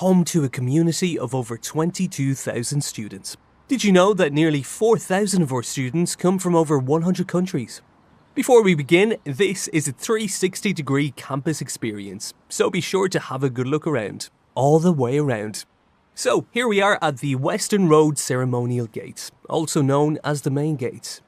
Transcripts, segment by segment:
home to a community of over 22,000 students. Did you know that nearly 4,000 of our students come from over 100 countries? Before we begin, this is a 360-degree campus experience, so be sure to have a good look around, all the way around. So here we are at the Western Road Ceremonial Gates, also known as the Main Gates.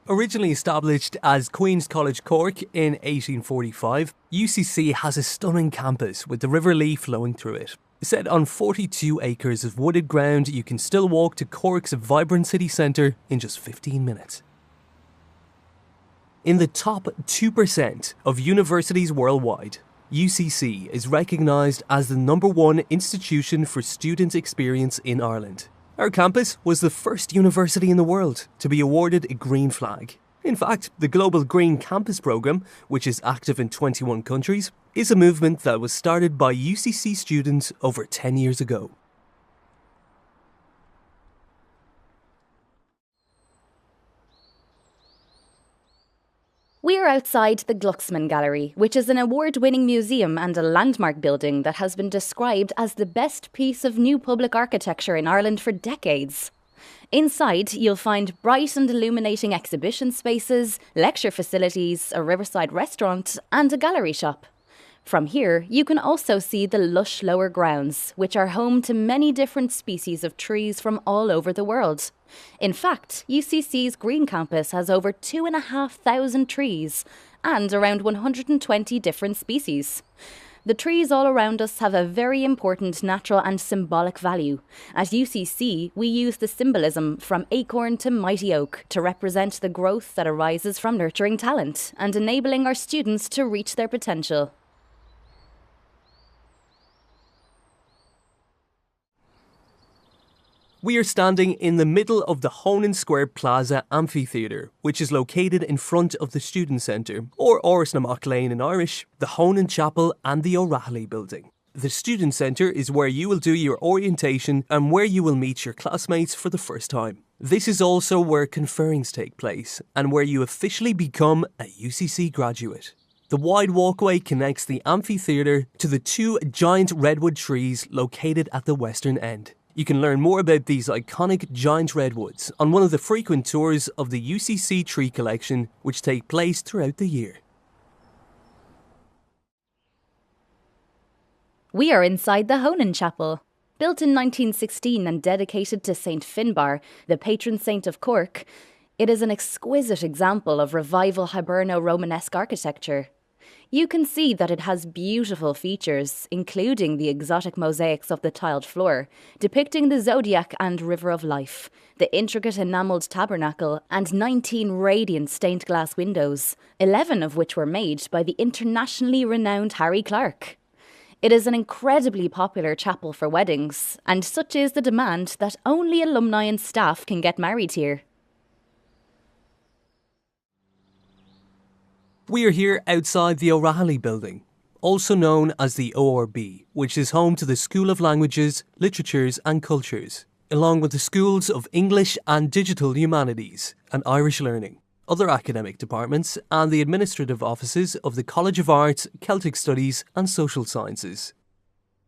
Originally established as Queen's College Cork in 1845, UCC has a stunning campus with the River Lee flowing through it. Set on 42 acres of wooded ground, you can still walk to Cork's vibrant city centre in just 15 minutes. In the top 2% of universities worldwide, UCC is recognised as the #1 institution for student experience in Ireland. Our campus was the first university in the world to be awarded a green flag. In fact, the Global Green Campus Programme, which is active in 21 countries, is a movement that was started by UCC students over 10 years ago. We are outside the Glucksman Gallery, which is an award-winning museum and a landmark building that has been described as the best piece of new public architecture in Ireland for decades. Inside, you'll find bright and illuminating exhibition spaces, lecture facilities, a riverside restaurant, and a gallery shop. From here, you can also see the lush lower grounds, which are home to many different species of trees from all over the world. In fact, UCC's Green Campus has over 2,500 trees and around 120 different species. The trees all around us have a very important natural and symbolic value. At UCC, we use the symbolism from acorn to mighty oak to represent the growth that arises from nurturing talent and enabling our students to reach their potential. We are standing in the middle of the Honan Square Plaza Amphitheatre, which is located in front of the Student Centre, or Áras na Mac Lane in Irish, the Honan Chapel and the O'Rahilly Building. The Student Centre is where you will do your orientation and where you will meet your classmates for the first time. This is also where conferrings take place and where you officially become a UCC graduate. The wide walkway connects the amphitheatre to the 2 giant redwood trees located at the western end. You can learn more about these iconic giant redwoods on one of the frequent tours of the UCC tree collection, which take place throughout the year. We are inside the Honan Chapel. Built in 1916 and dedicated to St Finbar, the patron saint of Cork, it is an exquisite example of revival Hiberno-Romanesque architecture. You can see that it has beautiful features, including the exotic mosaics of the tiled floor, depicting the zodiac and river of life, the intricate enamelled tabernacle, and 19 radiant stained glass windows, 11 of which were made by the internationally renowned Harry Clarke. It is an incredibly popular chapel for weddings, and such is the demand that only alumni and staff can get married here. We are here outside the O'Rahilly Building, also known as the ORB, which is home to the School of Languages, Literatures and Cultures, along with the schools of English and Digital Humanities and Irish Learning, other academic departments and the administrative offices of the College of Arts, Celtic Studies and Social Sciences.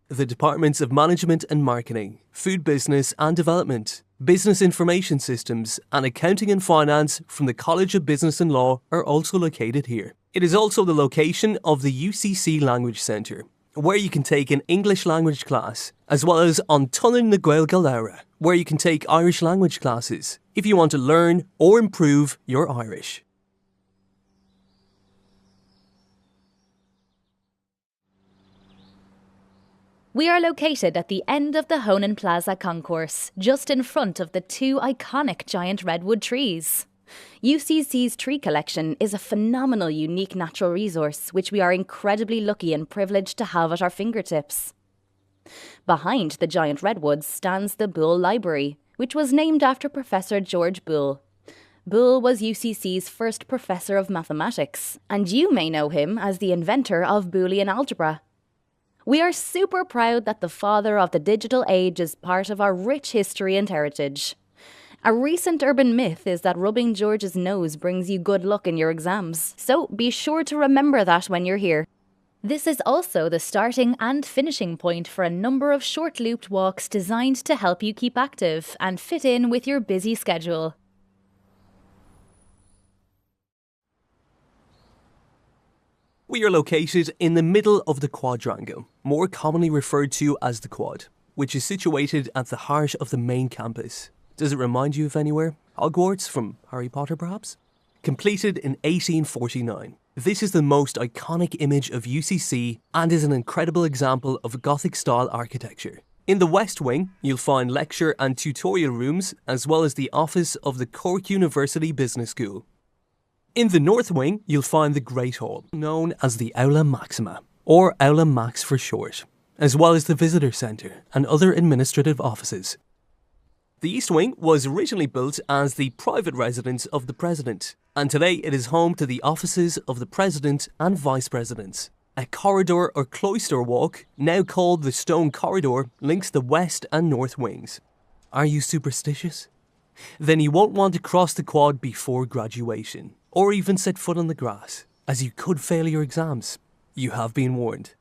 The departments of Management and Marketing, Food Business and Development, Business Information Systems and Accounting and Finance from the College of Business and Law are also located here. It is also the location of the UCC Language Centre, where you can take an English language class, as well as on Tunin na Gaeilge Leabhra, where you can take Irish language classes if you want to learn or improve your Irish. We are located at the end of the Honan Plaza concourse, just in front of the 2 iconic giant redwood trees. UCC's tree collection is a phenomenal unique natural resource which we are incredibly lucky and privileged to have at our fingertips. Behind the giant redwoods stands the Boole Library, which was named after Professor George Boole. Boole was UCC's first professor of mathematics, and you may know him as the inventor of Boolean algebra. We are super proud that the father of the digital age is part of our rich history and heritage. A recent urban myth is that rubbing George's nose brings you good luck in your exams, so be sure to remember that when you're here. This is also the starting and finishing point for a number of short-looped walks designed to help you keep active and fit in with your busy schedule. We are located in the middle of the quadrangle, more commonly referred to as the Quad, which is situated at the heart of the main campus. Does it remind you of anywhere? Hogwarts from Harry Potter, perhaps? Completed in 1849. This is the most iconic image of UCC and is an incredible example of Gothic-style architecture. In the West Wing, you'll find lecture and tutorial rooms, as well as the office of the Cork University Business School. In the North Wing, you'll find the Great Hall, known as the Aula Maxima, or Aula Max for short, as well as the Visitor Centre and other administrative offices. The East Wing was originally built as the private residence of the President, and today it is home to the offices of the President and Vice Presidents. A corridor or cloister walk, now called the Stone Corridor, links the West and North Wings. Are you superstitious? Then you won't want to cross the Quad before graduation, or even set foot on the grass, as you could fail your exams. You have been warned.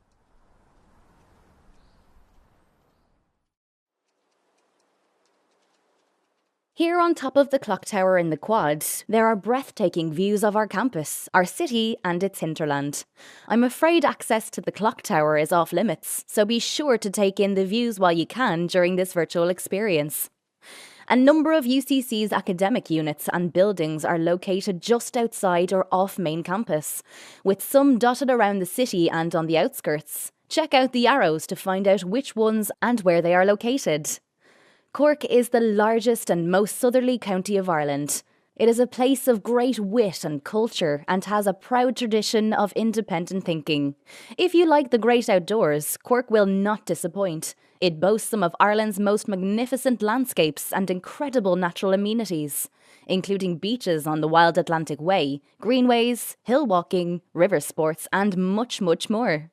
Here on top of the clock tower in the Quad, there are breathtaking views of our campus, our city and its hinterland. I'm afraid access to the clock tower is off limits, so be sure to take in the views while you can during this virtual experience. A number of UCC's academic units and buildings are located just outside or off main campus, with some dotted around the city and on the outskirts. Check out the arrows to find out which ones and where they are located. Cork is the largest and most southerly county of Ireland. It is a place of great wit and culture and has a proud tradition of independent thinking. If you like the great outdoors, Cork will not disappoint. It boasts some of Ireland's most magnificent landscapes and incredible natural amenities, including beaches on the Wild Atlantic Way, greenways, hill walking, river sports and much, much more.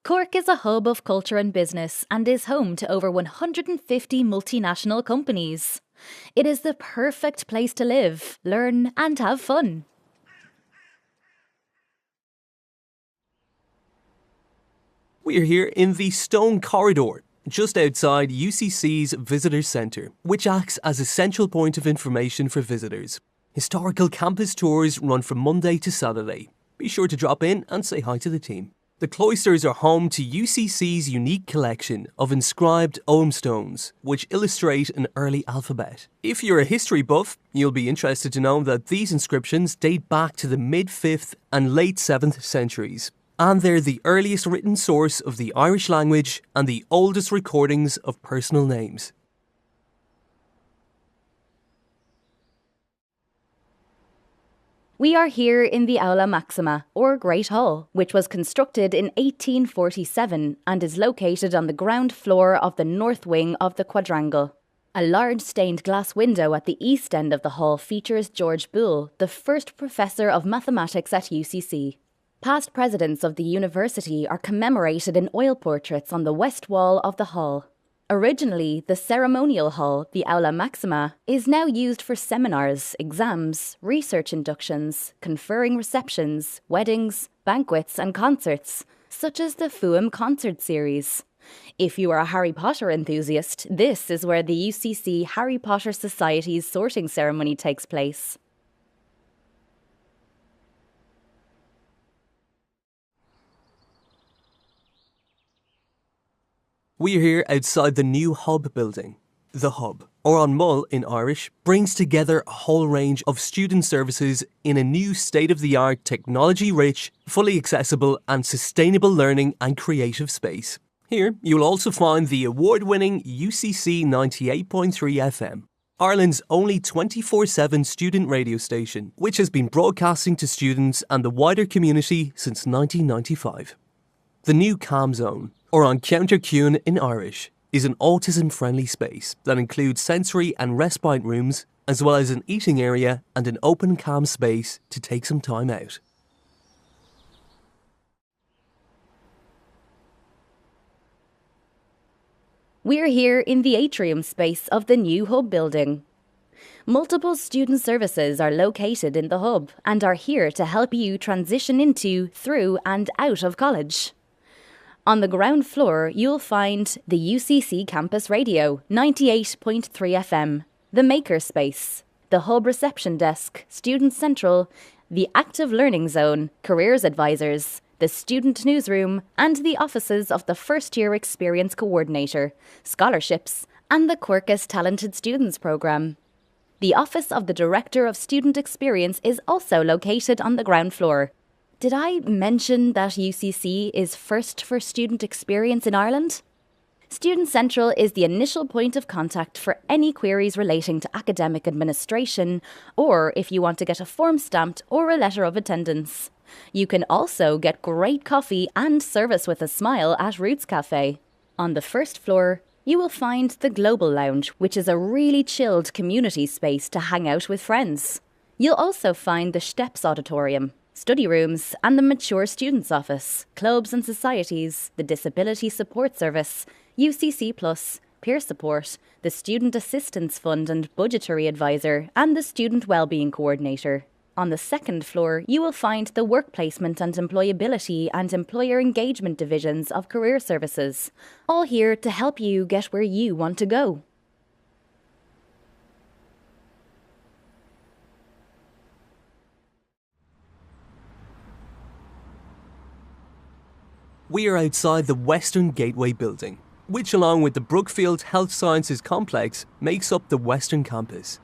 Cork is a hub of culture and business and is home to over 150 multinational companies. It is the perfect place to live, learn and have fun. We are here in the Stone Corridor, just outside UCC's Visitor Centre, which acts as a central point of information for visitors. Historical campus tours run from Monday to Saturday. Be sure to drop in and say hi to the team. The cloisters are home to UCC's unique collection of inscribed ogham stones, which illustrate an early alphabet. If you're a history buff, you'll be interested to know that these inscriptions date back to the mid-5th and late 7th centuries, and they're the earliest written source of the Irish language and the oldest recordings of personal names. We are here in the Aula Maxima, or Great Hall, which was constructed in 1847 and is located on the ground floor of the north wing of the quadrangle. A large stained glass window at the east end of the hall features George Boole, the first professor of mathematics at UCC. Past presidents of the university are commemorated in oil portraits on the west wall of the hall. Originally, the ceremonial hall, the Aula Maxima, is now used for seminars, exams, research inductions, conferring receptions, weddings, banquets and concerts, such as the FUM concert series. If you are a Harry Potter enthusiast, this is where the UCC Harry Potter Society's sorting ceremony takes place. We are here outside the new Hub building. The Hub, or on Mull in Irish, brings together a whole range of student services in a new state-of-the-art, technology-rich, fully accessible and sustainable learning and creative space. Here, you'll also find the award-winning UCC 98.3 FM, Ireland's only 24/7 student radio station, which has been broadcasting to students and the wider community since 1995. The new Calm Zone, or on Counter Cún in Irish, is an autism-friendly space that includes sensory and respite rooms, as well as an eating area and an open calm space to take some time out. We're here in the atrium space of the new Hub building. Multiple student services are located in the Hub and are here to help you transition into, through and out of college. On the ground floor, you'll find the UCC Campus Radio, 98.3 FM, the Makerspace, the Hub Reception Desk, Student Central, the Active Learning Zone, Careers Advisors, the Student Newsroom, and the offices of the First Year Experience Coordinator, Scholarships, and the Quirkus Talented Students Programme. The office of the Director of Student Experience is also located on the ground floor. Did I mention that UCC is first for student experience in Ireland? Student Central is the initial point of contact for any queries relating to academic administration, or if you want to get a form stamped or a letter of attendance. You can also get great coffee and service with a smile at Roots Cafe. On the first floor, you will find the Global Lounge, which is a really chilled community space to hang out with friends. You'll also find the Steps Auditorium, study rooms, and the Mature Students Office, clubs and societies, the Disability Support Service, UCC Plus, peer support, the Student Assistance Fund and Budgetary Advisor, and the Student Wellbeing Coordinator. On the second floor, you will find the Work Placement and Employability and Employer Engagement divisions of Career Services, all here to help you get where you want to go. We are outside the Western Gateway building, which along with the Brookfield Health Sciences Complex makes up the Western Campus.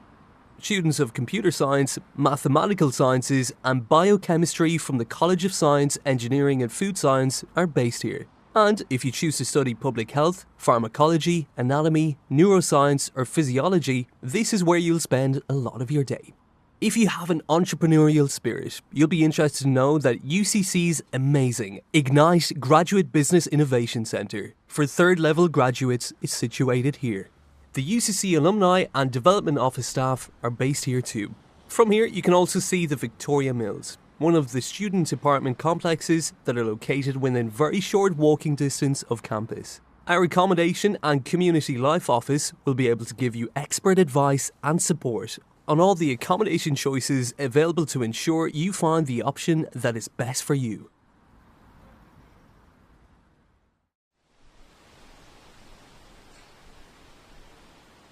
Students of computer science, mathematical sciences and biochemistry from the College of Science, Engineering and Food Science are based here. And if you choose to study public health, pharmacology, anatomy, neuroscience or physiology, this is where you'll spend a lot of your day. If you have an entrepreneurial spirit, you'll be interested to know that UCC's amazing Ignite Graduate Business Innovation Centre for third level graduates is situated here. The UCC alumni and development office staff are based here too. From here you can also see the Victoria Mills, one of the student apartment complexes that are located within very short walking distance of campus. Our accommodation and community life office will be able to give you expert advice and support on all the accommodation choices available to ensure you find the option that is best for you.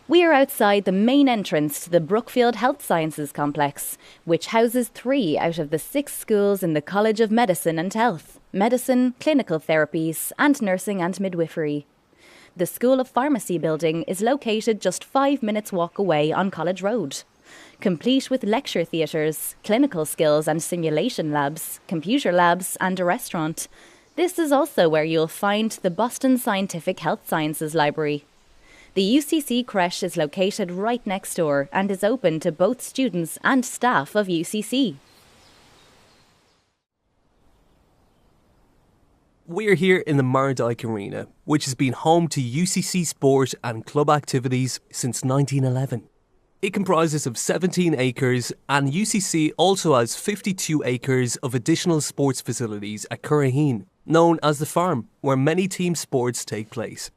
We are outside the main entrance to the Brookfield Health Sciences Complex, which houses 3 out of the 6 schools in the College of Medicine and Health, Medicine, Clinical Therapies, and Nursing and Midwifery. The School of Pharmacy building is located just 5 minutes walk away on College Road. Complete with lecture theatres, clinical skills and simulation labs, computer labs and a restaurant. This is also where you'll find the Boston Scientific Health Sciences Library. The UCC creche is located right next door and is open to both students and staff of UCC. We're here in the Mardyke Arena, which has been home to UCC sport and club activities since 1911. It comprises of 17 acres and UCC also has 52 acres of additional sports facilities at Curraheen, known as the Farm, where many team sports take place.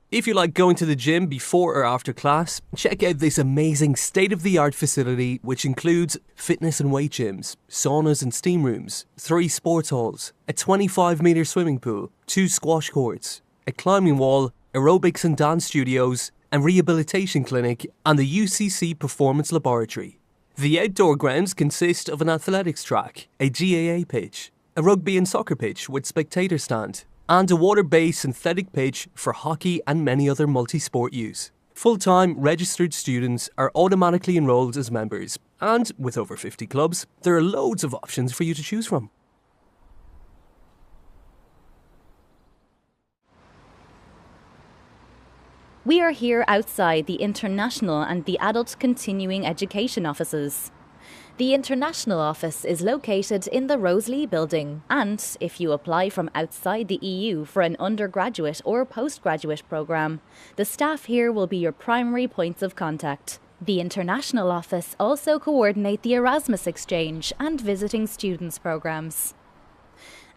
If you like going to the gym before or after class, check out this amazing state-of-the-art facility which includes fitness and weight gyms, saunas and steam rooms, 3 sports halls, a 25-metre swimming pool, 2 squash courts, a climbing wall, aerobics and dance studios, and rehabilitation clinic and the UCC Performance Laboratory. The outdoor grounds consist of an athletics track, a GAA pitch, a rugby and soccer pitch with spectator stand, and a water-based synthetic pitch for hockey and many other multi-sport use. Full-time registered students are automatically enrolled as members, and with over 50 clubs, there are loads of options for you to choose from. We are here outside the International and the Adult Continuing Education offices. The International Office is located in the Rosalie building, and if you apply from outside the EU for an undergraduate or postgraduate programme, the staff here will be your primary points of contact. The International Office also coordinate the Erasmus Exchange and Visiting Students programmes.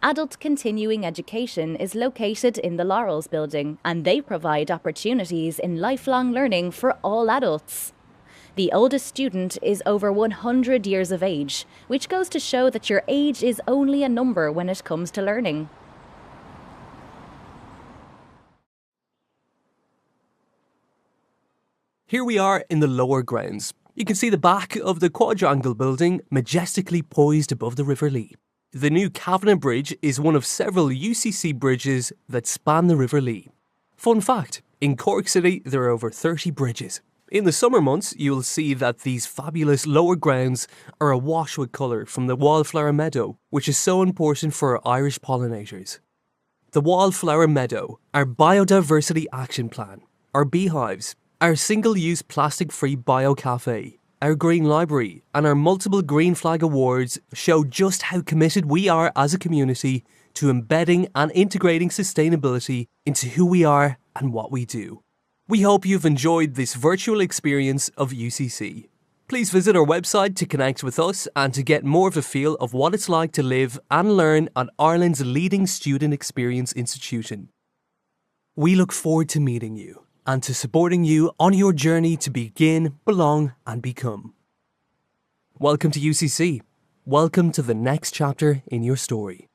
Adult Continuing Education is located in the Laurels building, and they provide opportunities in lifelong learning for all adults. The oldest student is over 100 years of age, which goes to show that your age is only a number when it comes to learning. Here we are in the lower grounds. You can see the back of the quadrangle building majestically poised above the River Lee. The new Kavanagh Bridge is one of several UCC bridges that span the River Lee. Fun fact, in Cork City there are over 30 bridges. In the summer months you'll see that these fabulous lower grounds are awash with colour from the wildflower meadow, which is so important for our Irish pollinators. The Wildflower Meadow, our Biodiversity Action Plan, our beehives, our single-use plastic-free bio-cafe, our Green Library and our multiple Green Flag Awards show just how committed we are as a community to embedding and integrating sustainability into who we are and what we do. We hope you've enjoyed this virtual experience of UCC. Please visit our website to connect with us and to get more of a feel of what it's like to live and learn at Ireland's leading student experience institution. We look forward to meeting you and to supporting you on your journey to begin, belong and become. Welcome to UCC. Welcome to the next chapter in your story.